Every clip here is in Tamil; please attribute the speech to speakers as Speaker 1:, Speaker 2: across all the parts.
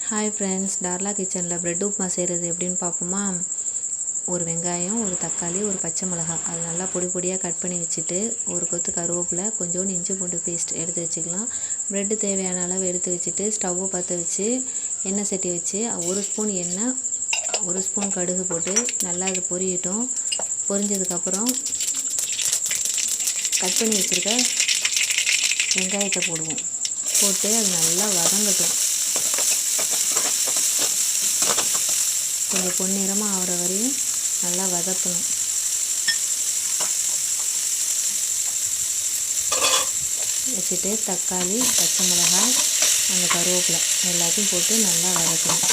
Speaker 1: ஹாய் ஃப்ரெண்ட்ஸ், டார்லா கிச்சனில் ப்ரெட் உப்புமா செய்கிறது எப்படின்னு பார்ப்போமா? ஒரு வெங்காயம், ஒரு தக்காளி, ஒரு பச்சை மிளகாய் அது நல்லா பொடி பொடியாக கட் பண்ணி வச்சுட்டு, ஒரு கொத்து கருவேப்பிலை, கொஞ்சோண்டு இஞ்சி பூண்டு பேஸ்ட் எடுத்து வச்சுக்கலாம். ப்ரெட்டு தேவையான அளவு எடுத்து வச்சுட்டு ஸ்டவ்வை பற்ற வச்சு எண்ணெய் சட்டி வச்சு 1 ஸ்பூன் எண்ணெய், 1 ஸ்பூன் கடுகு போட்டு நல்லா அது பொரியட்டும். பொரிஞ்சதுக்கப்புறம் கட் பண்ணி வச்சுருக்க வெங்காயத்தை போடுவோம். போட்டு அது நல்லா வதங்கட்டும். கொஞ்சம் பொன்னிறமாக ஆகிற வரையும் நல்லா வதக்கணும். வச்சுட்டு தக்காளி, பச்சை மிளகாய், அந்த கருவேப்பிலை எல்லாத்தையும் போட்டு நல்லா வதக்கணும்.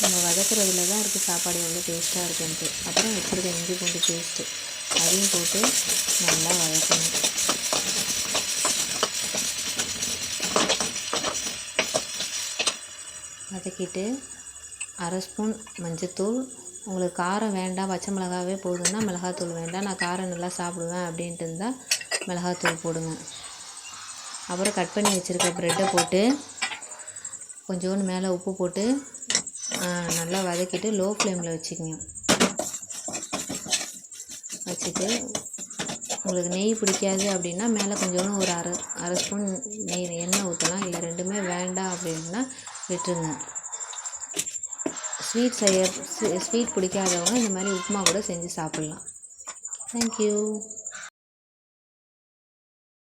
Speaker 1: நம்ம வதக்குறதுல தான் இருக்குது சாப்பாடு எவ்வளோ டேஸ்ட்டாக இருக்குன்ட்டு. அப்புறம் வச்சுருக்க இஞ்சி பூண்டு பேஸ்ட்டு அதையும் போட்டு நல்லா வதக்கணும். வதக்கிட்டு 1/2 ஸ்பூன் மஞ்சத்தூள். உங்களுக்கு காரம் வேண்டாம், பச்சை மிளகாவே போதுன்னா மிளகாத்தூள் வேண்டாம், நான் காரம் நல்லா சாப்பிடுவேன் அப்படின்ட்டு இருந்தால் மிளகாத்தூள் போடுங்க. அப்புறம் கட் பண்ணி வச்சுருக்க ப்ரெட்டை போட்டு கொஞ்சோண்டு மேலே உப்பு போட்டு நல்லா வதக்கிட்டு லோ ஃப்ளேமில் வச்சுக்கோங்க. வச்சுட்டு உங்களுக்கு நெய் பிடிக்காது அப்படின்னா மேலே கொஞ்சோண்டு ஒரு அரை ஸ்பூன் எண்ணெய் ஊற்றலாம். இல்லை ரெண்டுமே வேண்டாம் அப்படின்னா விட்டுருங்க. ஸ்வீட் பிடிக்காதவங்க இந்த மாதிரி உப்புமா கூட செஞ்சு சாப்பிட்லாம். தேங்க்யூ.